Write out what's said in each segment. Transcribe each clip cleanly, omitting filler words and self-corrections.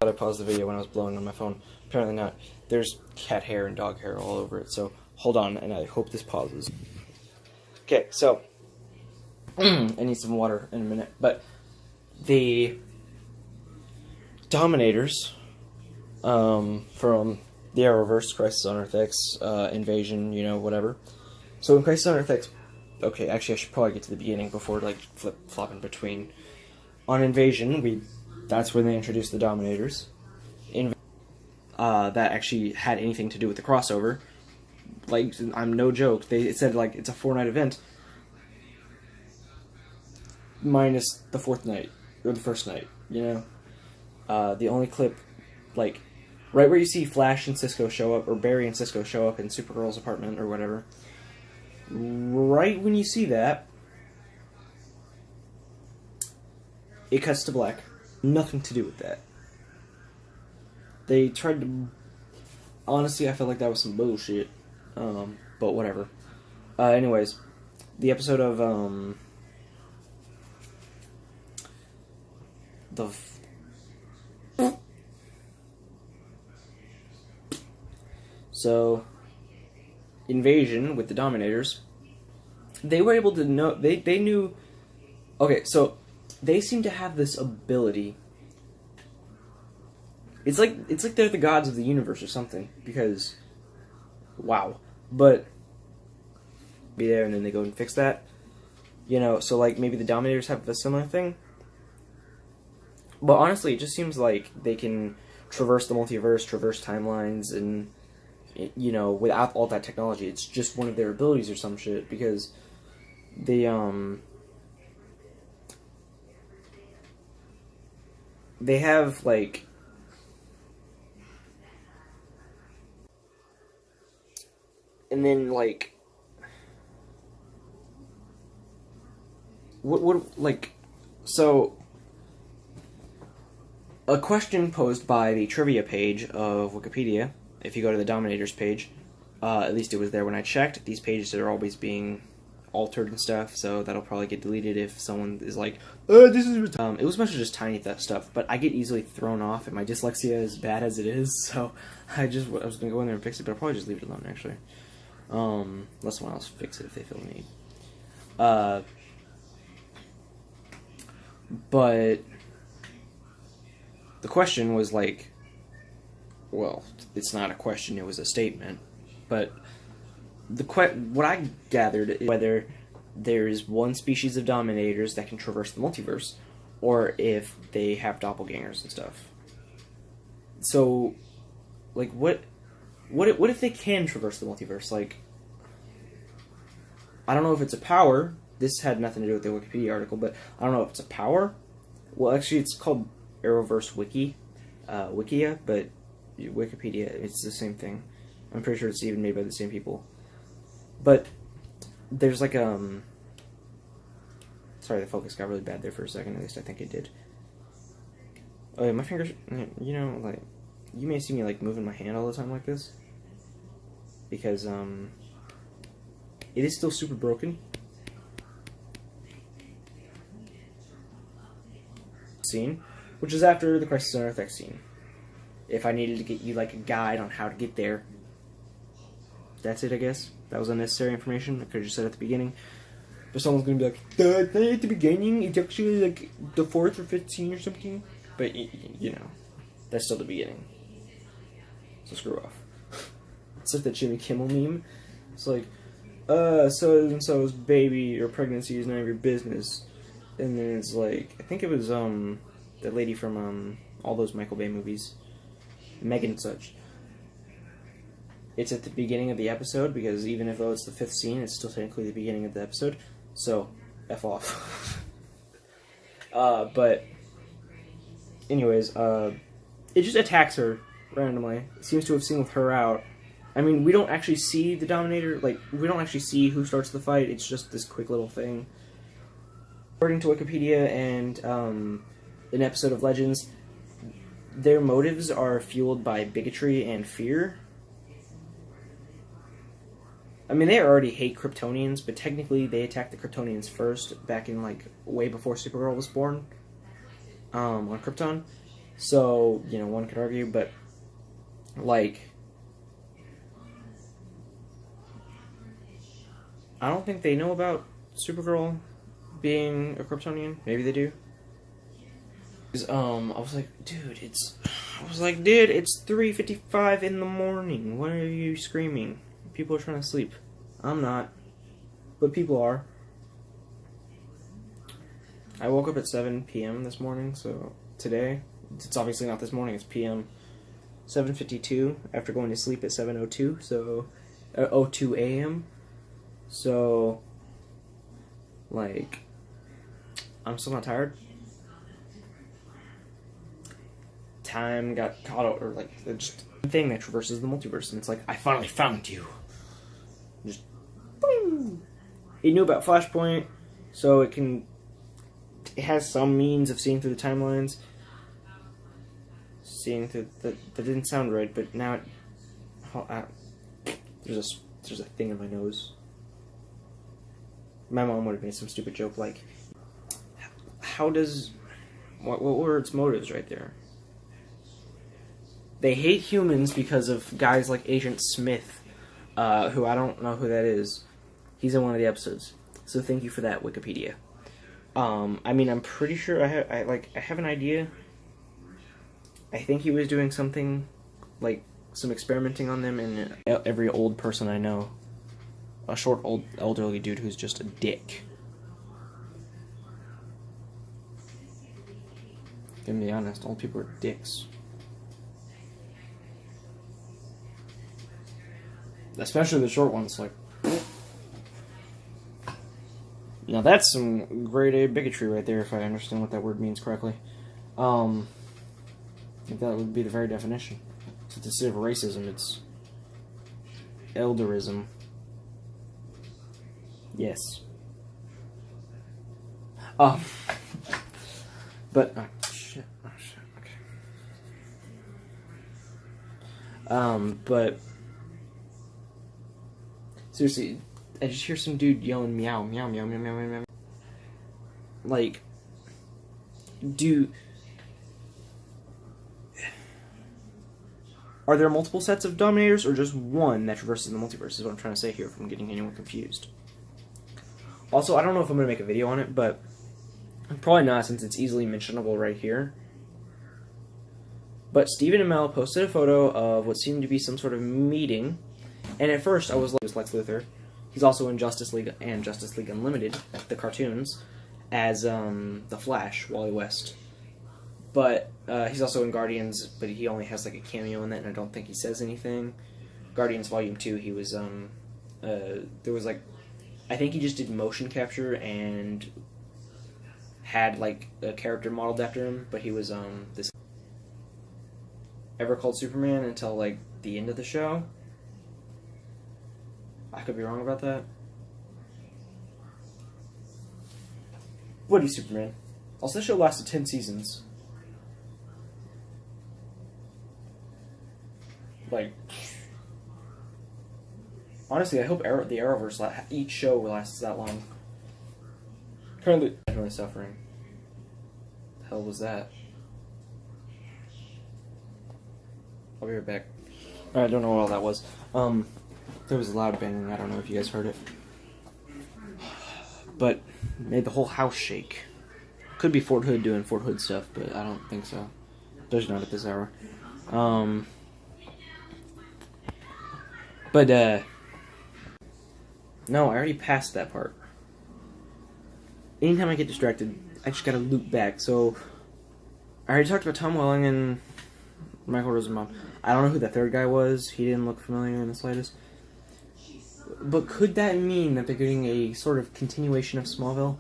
I paused the video when I was blowing on my phone. Apparently not. There's cat hair and dog hair all over it, so hold on, and I hope this pauses. Okay, so I need some water in a minute, but the Dominators from the Arrowverse, Crisis on Earth X, Invasion, you know, whatever. So in Crisis on Earth X, okay, actually I should probably get to the beginning before like flip-flopping between. On Invasion, that's when they introduced the Dominators. That actually had anything to do with the crossover. Like, I'm no joke. It said, like, it's a 4-night event. Minus the 4th night. Or the 1st night, you know? The only clip, like, right where you see Flash and Cisco show up, or Barry and Cisco show up in Supergirl's apartment, or whatever. Right when you see that, it cuts to black. Nothing to do with that. They tried to... Honestly, I felt like that was some bullshit. But whatever. Anyways, the episode of, So, Invasion with the Dominators, they were able to know... They knew... Okay, so... They seem to have this ability. It's like they're the gods of the universe or something. Because, wow. But be there and then they go and fix that. You know, so like maybe the Dominators have a similar thing. But honestly, it just seems like they can traverse the multiverse, traverse timelines, and you know, without all that technology, it's just one of their abilities or some shit. Because they they have like and then like what like so a question posed by the trivia page of Wikipedia, if you go to the Dominators page, at least it was there when I checked. These pages are always being altered and stuff, so that'll probably get deleted if someone is like, this is... it was mostly just tiny stuff, but I get easily thrown off, and my dyslexia is bad as it is, so I was going to go in there and fix it, but I'll probably just leave it alone, actually. Let someone else fix it if they feel the need. But the question was like, well, it's not a question, it was a statement, but what I gathered is whether there is one species of Dominators that can traverse the multiverse, or if they have doppelgangers and stuff. So, like, what if they can traverse the multiverse? Like, I don't know if it's a power. This had nothing to do with the Wikipedia article, but I don't know if it's a power. Well, actually, it's called Arrowverse Wikia, but Wikipedia, it's the same thing. I'm pretty sure it's even made by the same people. But there's like sorry, the focus got really bad there for a second. At least I think it did. Oh yeah, my fingers. You know, like you may see me like moving my hand all the time like this because it is still super broken. Scene, which is after the Crisis on Earth X scene. If I needed to get you like a guide on how to get there, that's it, I guess. That was unnecessary information. I could have just said at the beginning. But someone's gonna be like, "That's not at the beginning. It's actually like the 4th or 5th scene or something." But you know, that's still the beginning. So screw off. It's like the Jimmy Kimmel meme. It's like, so and so's baby or pregnancy is none of your business. And then it's like, I think it was the lady from all those Michael Bay movies, Megan and such. It's at the beginning of the episode because even if it's the 5th scene, it's still technically the beginning of the episode. So, F off. But anyways, it just attacks her randomly. It seems to have singled her out. I mean, we don't actually see the Dominator. Like, we don't actually see who starts the fight. It's just this quick little thing. According to Wikipedia and an episode of Legends, their motives are fueled by bigotry and fear. I mean, they already hate Kryptonians, but technically they attacked the Kryptonians first, back in, like, way before Supergirl was born, on Krypton. So, you know, one could argue, but, like, I don't think they know about Supergirl being a Kryptonian. Maybe they do. I was like, dude, it's 3:55 in the morning. Why are you screaming? People are trying to sleep. I'm not. But people are. I woke up at 7 p.m. this morning, so today, it's obviously not this morning, it's p.m. 7:52 after going to sleep at 7:02, so 02 a.m. So, like, I'm still not tired. Time got caught out, or like, just a thing that traverses the multiverse, and it's like, I finally found you. Just, boom. It knew about Flashpoint, so it has some means of seeing through the timelines. Seeing through that didn't sound right, but now there's a thing in my nose. My mom would have made some stupid joke like, what were its motives right there? They hate humans because of guys like Agent Smith, who I don't know who that is. He's in one of the episodes, so thank you for that, Wikipedia. I mean, I'm pretty sure I have an idea. I think he was doing something, like, some experimenting on them, and every old person I know. A short, elderly dude who's just a dick. Gonna be honest, old people are dicks. Especially the short ones, like... Now that's some grade A bigotry right there, if I understand what that word means correctly. I think that would be the very definition. So instead of racism, it's elderism. Yes. Oh. But, oh shit, okay. But, seriously, I just hear some dude yelling meow, meow, meow, meow, meow, meow, meow. Like, are there multiple sets of Dominators, or just one that traverses the multiverse, is what I'm trying to say here, if I'm getting anyone confused. Also, I don't know if I'm going to make a video on it, but probably not, since it's easily mentionable right here. But Stephen Amell posted a photo of what seemed to be some sort of meeting, and at first I was like, Lex Luthor. He's also in Justice League and Justice League Unlimited, the cartoons, as the Flash, Wally West. But he's also in Guardians, but he only has like a cameo in that, and I don't think he says anything. Guardians Volume 2, he was, there was like, I think he just did motion capture and had like a character modeled after him, but he was, this ever called Superman until like the end of the show. I could be wrong about that. Woody Superman. Also, this show lasted 10 seasons. Like, honestly, I hope the Arrowverse, each show lasts that long. Currently, definitely suffering. The hell was that? I'll be right back. I don't know what all that was. There was a loud banging. I don't know if you guys heard it. But made the whole house shake. Could be Fort Hood doing Fort Hood stuff, but I don't think so. Especially not at this hour. But, no, I already passed that part. Anytime I get distracted, I just gotta loop back. So, I already talked about Tom Welling and Michael Rosenbaum. I don't know who the third guy was. He didn't look familiar in the slightest. But could that mean that they're getting a sort of continuation of Smallville?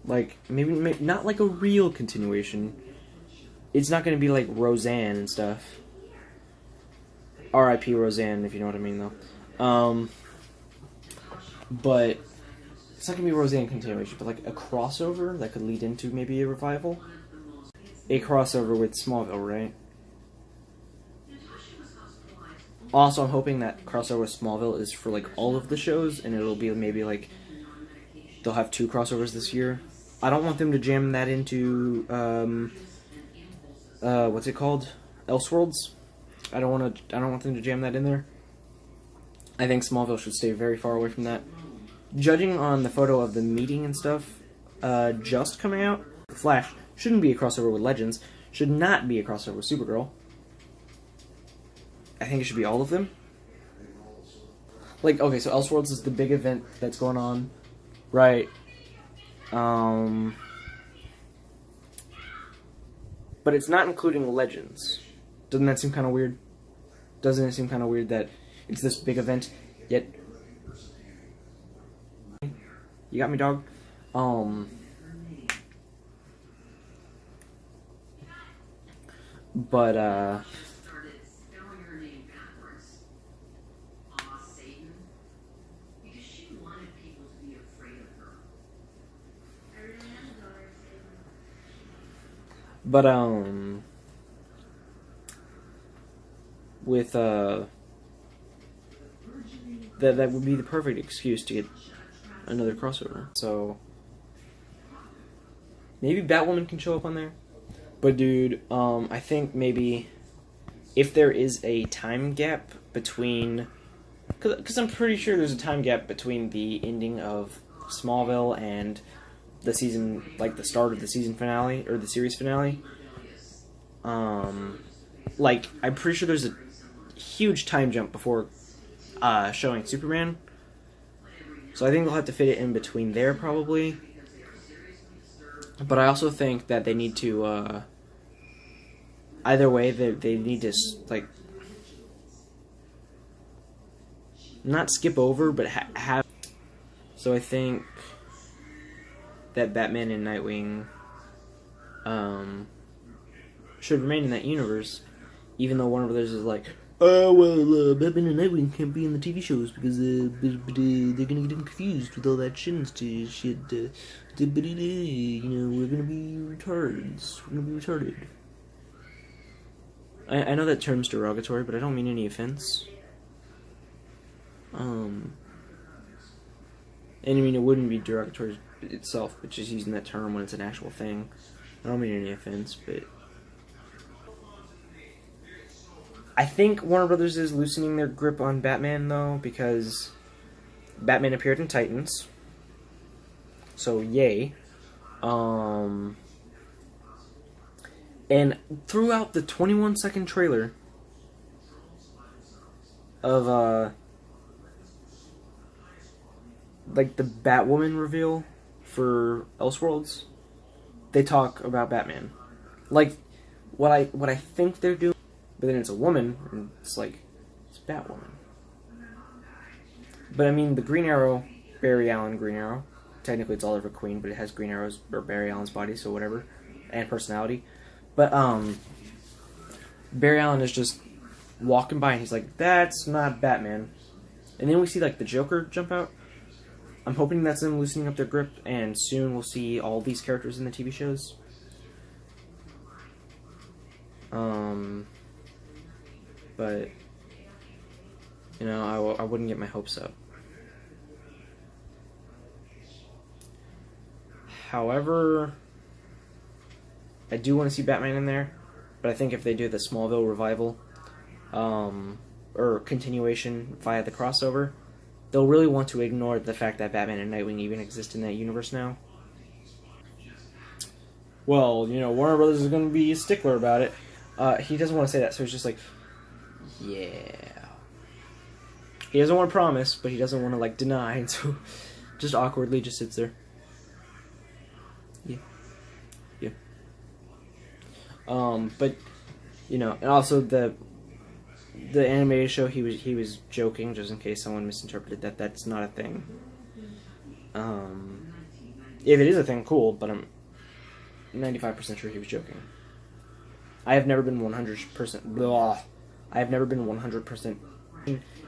Like, maybe not like a real continuation. It's not going to be like Roseanne and stuff. R.I.P. Roseanne, if you know what I mean, though. But it's not going to be Roseanne continuation, but like a crossover that could lead into maybe a revival. A crossover with Smallville, right? Also, I'm hoping that crossover with Smallville is for like all of the shows, and it'll be maybe like they'll have 2 crossovers this year. I don't want them to jam that into what's it called? Elseworlds. I don't want them to jam that in there. I think Smallville should stay very far away from that. Judging on the photo of the meeting and stuff just coming out, Flash shouldn't be a crossover with Legends, should not be a crossover with Supergirl. I think it should be all of them. Like, okay, so Elseworlds is the big event that's going on, right? But it's not including Legends. Doesn't that seem kind of weird? Doesn't it seem kind of weird that it's this big event, yet... You got me, dog? But, with, that would be the perfect excuse to get another crossover. So, maybe Batwoman can show up on there. But dude, I think maybe if there is a time gap between... Because I'm pretty sure there's a time gap between the ending of Smallville and the season, like the start of the season finale, or the series finale. Like, I'm pretty sure there's a huge time jump before showing Superman. So I think they'll have to fit it in between there, probably. But I also think that they need to, either way, they need to, like, not skip over, but have... So I think that Batman and Nightwing, should remain in that universe, even though Warner Brothers is like, oh, well, Batman and Nightwing can't be in the TV shows because they're gonna get confused with all that shit. You know, we're gonna be retards. We're gonna be retarded. I know that term's derogatory, but I don't mean any offense. And I mean, it wouldn't be derogatory itself, but just using that term when it's an actual thing. I don't mean any offense, but I think Warner Brothers is loosening their grip on Batman, though, because Batman appeared in Titans. So, yay. And throughout the 21-second trailer of, like, the Batwoman reveal for Elseworlds, they talk about Batman. Like, what I think they're doing, but then it's a woman, and it's like, it's Batwoman. But I mean, the Green Arrow, Barry Allen Green Arrow, technically it's Oliver Queen, but it has Green Arrow's, or Barry Allen's body, so whatever, and personality. But, Barry Allen is just walking by, and he's like, that's not Batman. And then we see, like, the Joker jump out. I'm hoping that's them loosening up their grip, and soon we'll see all these characters in the TV shows. But, you know, I wouldn't get my hopes up. However, I do want to see Batman in there, but I think if they do the Smallville revival, or continuation via the crossover, they'll really want to ignore the fact that Batman and Nightwing even exist in that universe now. Well, you know, Warner Brothers is going to be a stickler about it. He doesn't want to say that, so he's just like, yeah. He doesn't want to promise, but he doesn't want to, like, deny, and so just awkwardly just sits there. Yeah. Yeah. But, you know, and also the animated show, he was joking, just in case someone misinterpreted that. That's not a thing. If it is a thing, cool, but I'm 95% sure he was joking. I have never been 100%... Blah. I have never been 100%...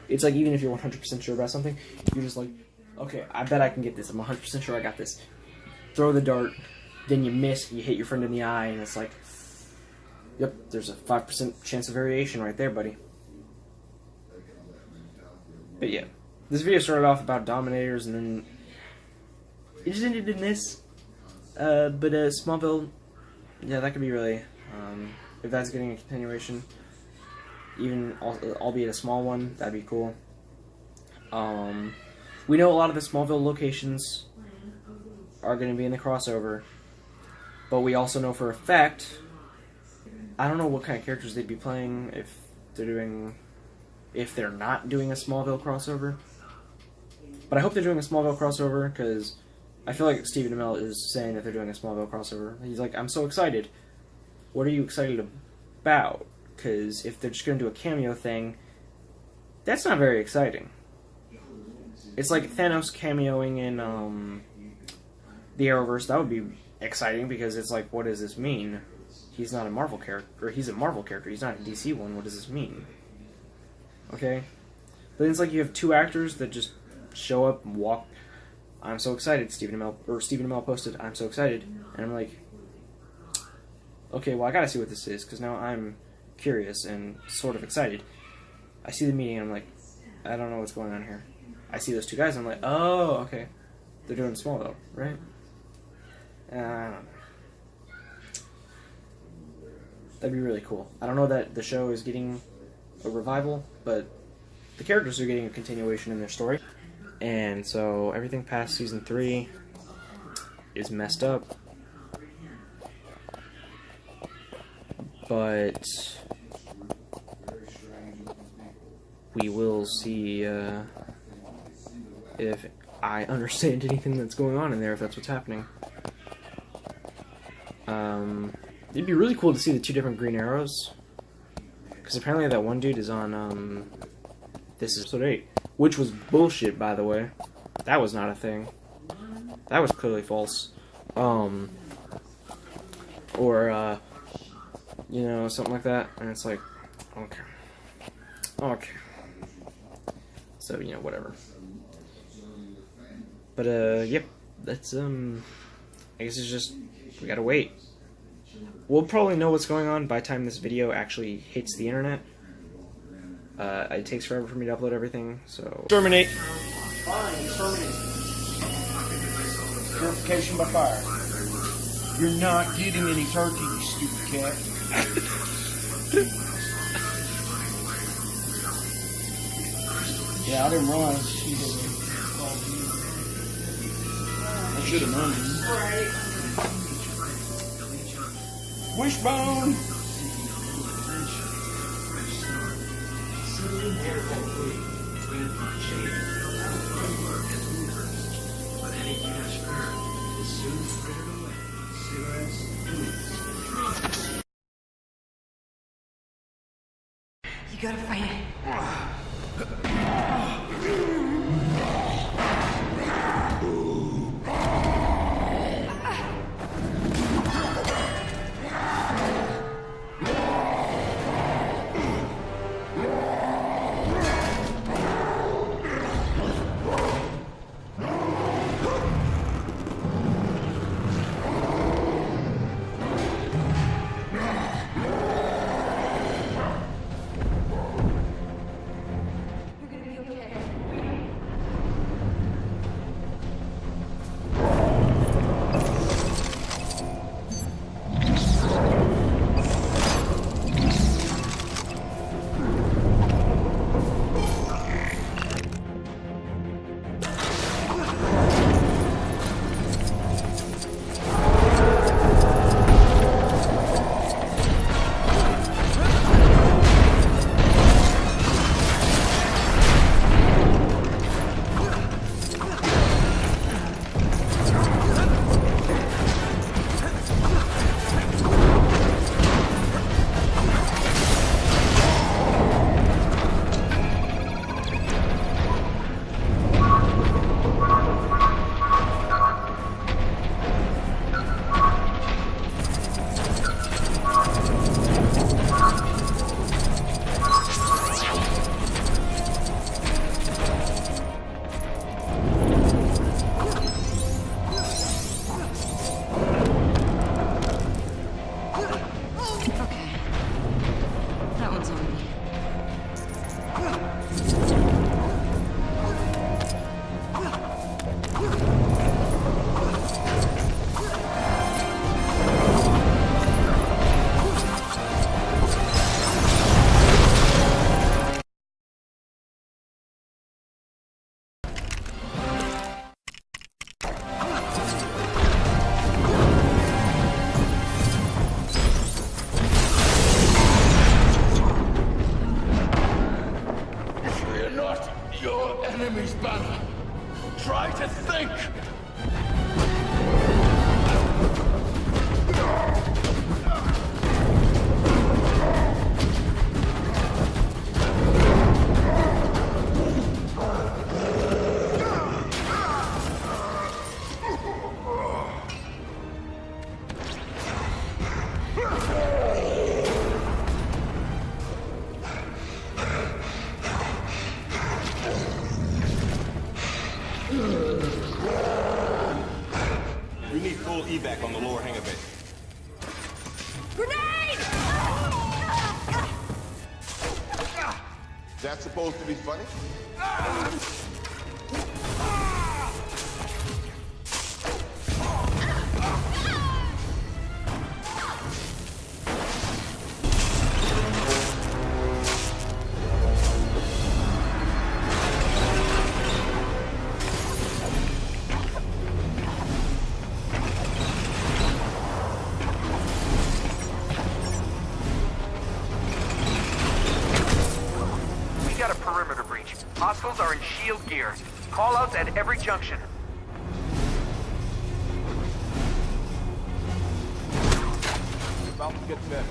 It's like, even if you're 100% sure about something, you're just like, okay, I bet I can get this. I'm 100% sure I got this. Throw the dart, then you miss, you hit your friend in the eye, and it's like, yep, there's a 5% chance of variation right there, buddy. But yeah, this video started off about Dominators, and then it just ended in this. But Smallville, yeah, that could be really, if that's getting a continuation, even albeit a small one, that'd be cool. We know a lot of the Smallville locations are going to be in the crossover, but we also know for a fact, I don't know what kind of characters they'd be playing if they're not doing a Smallville crossover. But I hope they're doing a Smallville crossover, because I feel like Stephen Amell is saying that they're doing a Smallville crossover. He's like, I'm so excited. What are you excited about? Because if they're just going to do a cameo thing, that's not very exciting. It's like Thanos cameoing in the Arrowverse. That would be exciting, because it's like, what does this mean? He's not a Marvel character, or he's a Marvel character. He's not a DC one. What does this mean? Okay? But it's like you have two actors that just show up and walk. I'm so excited, Stephen Amell posted, I'm so excited. And I'm like, okay, well, I gotta see what this is, because now I'm curious and sort of excited. I see the meeting, and I'm like, I don't know what's going on here. I see those two guys, and I'm like, oh, okay. They're doing Smallville, right? I don't know. That'd be really cool. I don't know that the show is getting a revival, but the characters are getting a continuation in their story. And so everything past season 3 is messed up. But we will see if I understand anything that's going on in there, if that's what's happening. It'd be really cool to see the two different Green Arrows, because apparently that one dude is on this is episode 8, which was bullshit, by the way. That was not a thing. That was clearly false. You know, something like that. And it's like, okay. Okay. So, you know, whatever. But, yep. That's, I guess it's just, we gotta wait. We'll probably know what's going on by the time this video actually hits the internet. It takes forever for me to upload everything, so... Terminate! Fine, terminate. Purification by fire. You're not getting any turkey, you stupid cat. Yeah, I didn't realize she had called you. I should have known you. Wishbone! You gotta fight it. enemy's banner. Try to think! We need full evac on the lower hangar bay. Grenade! That's supposed to be funny? Perimeter breach. Hostiles are in shield gear. Call-outs at every junction. About to get better.